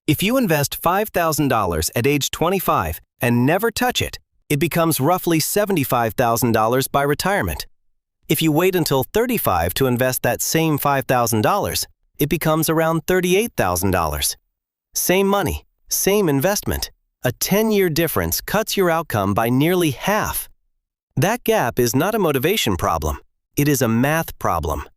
If you invest $5,000 at age 25 and never touch it, it becomes roughly $75,000 by retirement. If you wait until 35 to invest that same $5,000, it becomes around $38,000. Same money, same investment. A 10-year difference cuts your outcome by nearly half. That gap is not a motivation problem. It is a math problem.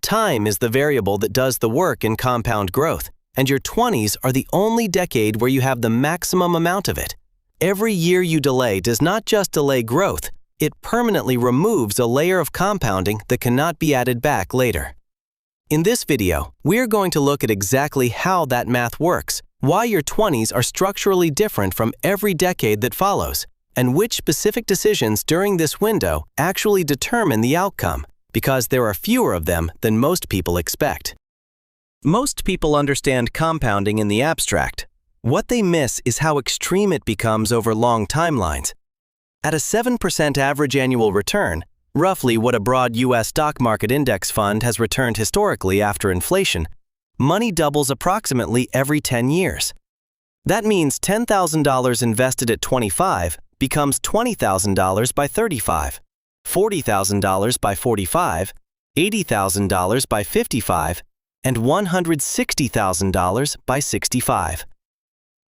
Time is the variable that does the work in compound growth, and your 20s are the only decade where you have the maximum amount of it. Every year you delay does not just delay growth, it permanently removes a layer of compounding that cannot be added back later. In this video, we're going to look at exactly how that math works, why your 20s are structurally different from every decade that follows, and which specific decisions during this window actually determine the outcome, because there are fewer of them than most people expect. Most people understand compounding in the abstract. What they miss is how extreme it becomes over long timelines. At a 7% average annual return, roughly what a broad U.S. stock market index fund has returned historically after inflation, money doubles approximately every 10 years. That means $10,000 invested at 25 becomes $20,000 by 35, $40,000 by 45, $80,000 by 55, and $160,000 by 65.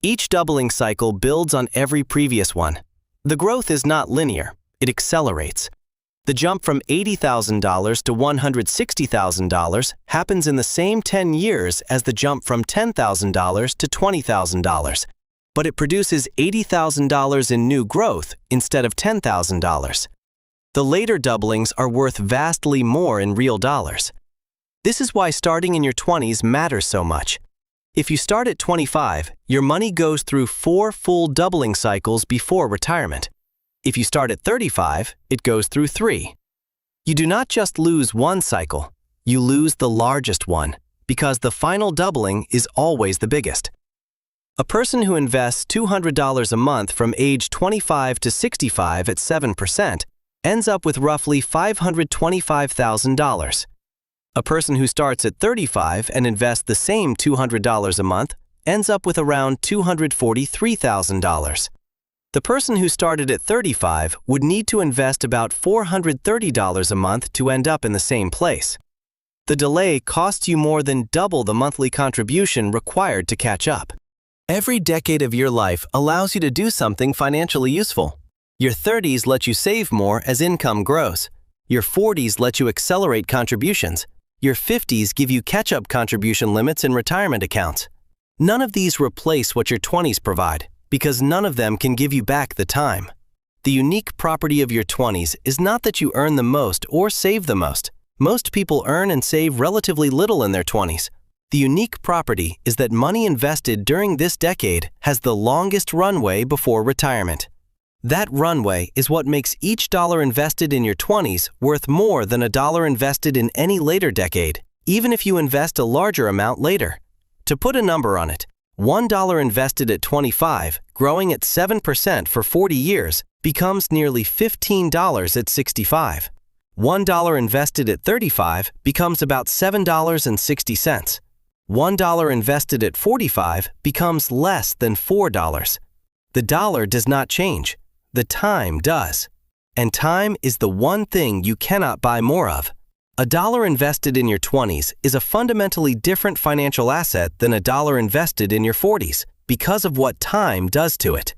Each doubling cycle builds on every previous one. The growth is not linear, it accelerates. The jump from $80,000 to $160,000 happens in the same 10 years as the jump from $10,000 to $20,000, but it produces $80,000 in new growth instead of $10,000. The later doublings are worth vastly more in real dollars. This is why starting in your 20s matters so much. If you start at 25, your money goes through 4 full doubling cycles before retirement. If you start at 35, it goes through 3. You do not just lose one cycle, you lose the largest one, because the final doubling is always the biggest. A person who invests $200 a month from age 25 to 65 at 7% ends up with roughly $525,000. A person who starts at 35 and invests the same $200 a month ends up with around $243,000. The person who started at 35 would need to invest about $430 a month to end up in the same place. The delay costs you more than double the monthly contribution required to catch up. Every decade of your life allows you to do something financially useful. Your 30s let you save more as income grows. Your 40s let you accelerate contributions. Your 50s give you catch-up contribution limits in retirement accounts. None of these replace what your 20s provide, because none of them can give you back the time. The unique property of your 20s is not that you earn the most or save the most. Most people earn and save relatively little in their 20s. The unique property is that money invested during this decade has the longest runway before retirement. That runway is what makes each dollar invested in your 20s worth more than a dollar invested in any later decade, even if you invest a larger amount later. To put a number on it, $1 invested at 25, growing at 7% for 40 years, becomes nearly $15 at 65. $1 invested at 35 becomes about $7.60. $1 invested at 45 becomes less than $4. The dollar does not change. The time does. And time is the one thing you cannot buy more of. A dollar invested in your 20s is a fundamentally different financial asset than a dollar invested in your 40s because of what time does to it.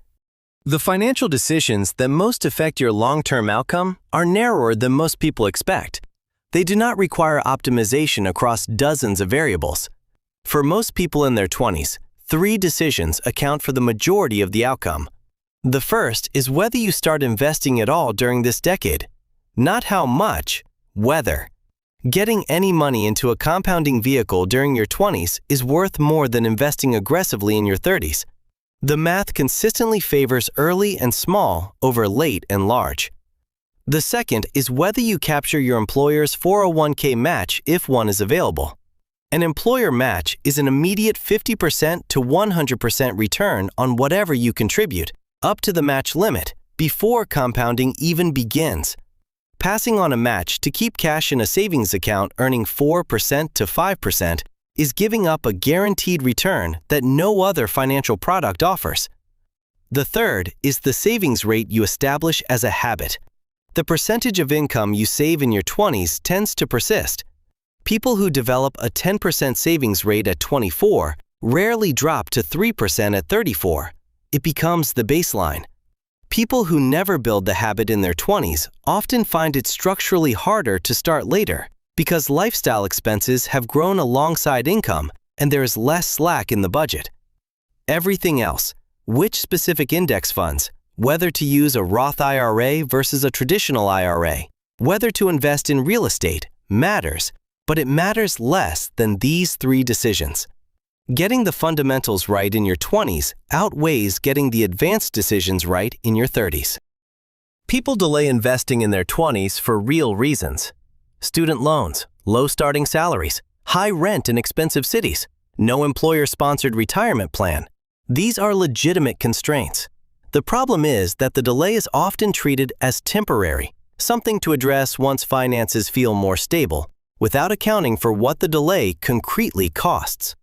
The financial decisions that most affect your long-term outcome are narrower than most people expect. They do not require optimization across dozens of variables. For most people in their 20s, 3 decisions account for the majority of the outcome. The first is whether you start investing at all during this decade. Not how much, whether. Getting any money into a compounding vehicle during your 20s is worth more than investing aggressively in your 30s. The math consistently favors early and small over late and large. The second is whether you capture your employer's 401k match if one is available. An employer match is an immediate 50% to 100% return on whatever you contribute, up to the match limit, before compounding even begins. Passing on a match to keep cash in a savings account earning 4% to 5% is giving up a guaranteed return that no other financial product offers. The third is the savings rate you establish as a habit. The percentage of income you save in your 20s tends to persist. People who develop a 10% savings rate at 24 rarely drop to 3% at 34. It becomes the baseline. People who never build the habit in their 20s often find it structurally harder to start later because lifestyle expenses have grown alongside income and there is less slack in the budget. Everything else, which specific index funds, whether to use a Roth IRA versus a traditional IRA, whether to invest in real estate, matters, but it matters less than these three decisions. Getting the fundamentals right in your 20s outweighs getting the advanced decisions right in your 30s. People delay investing in their 20s for real reasons. Student loans, low starting salaries, high rent in expensive cities, no employer-sponsored retirement plan. These are legitimate constraints. The problem is that the delay is often treated as temporary, something to address once finances feel more stable, without accounting for what the delay concretely costs.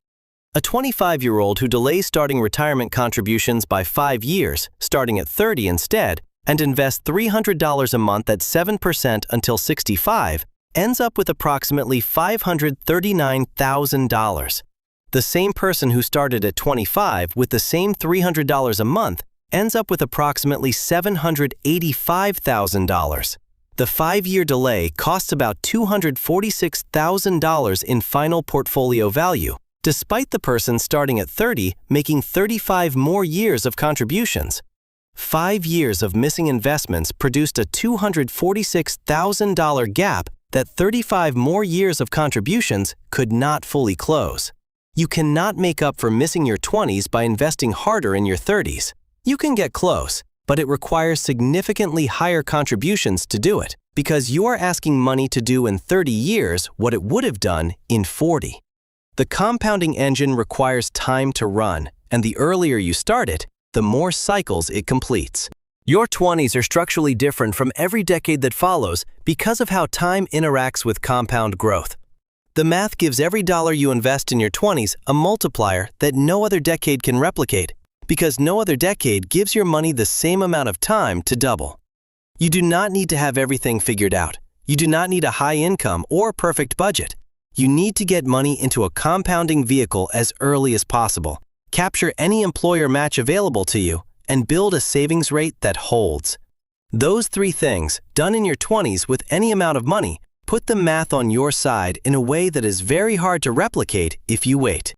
A 25-year-old who delays starting retirement contributions by 5 years, starting at 30 instead, and invests $300 a month at 7% until 65, ends up with approximately $539,000. The same person who started at 25 with the same $300 a month ends up with approximately $785,000. The 5-year delay costs about $246,000 in final portfolio value, despite the person starting at 30 making 35 more years of contributions. 5 years of missing investments produced a $246,000 gap that 35 more years of contributions could not fully close. You cannot make up for missing your 20s by investing harder in your 30s. You can get close, but it requires significantly higher contributions to do it, because you are asking money to do in 30 years what it would have done in 40. The compounding engine requires time to run, and the earlier you start it, the more cycles it completes. Your 20s are structurally different from every decade that follows because of how time interacts with compound growth. The math gives every dollar you invest in your 20s a multiplier that no other decade can replicate, because no other decade gives your money the same amount of time to double. You do not need to have everything figured out. You do not need a high income or perfect budget. You need to get money into a compounding vehicle as early as possible, capture any employer match available to you, and build a savings rate that holds. Those three things, done in your 20s with any amount of money, put the math on your side in a way that is very hard to replicate if you wait.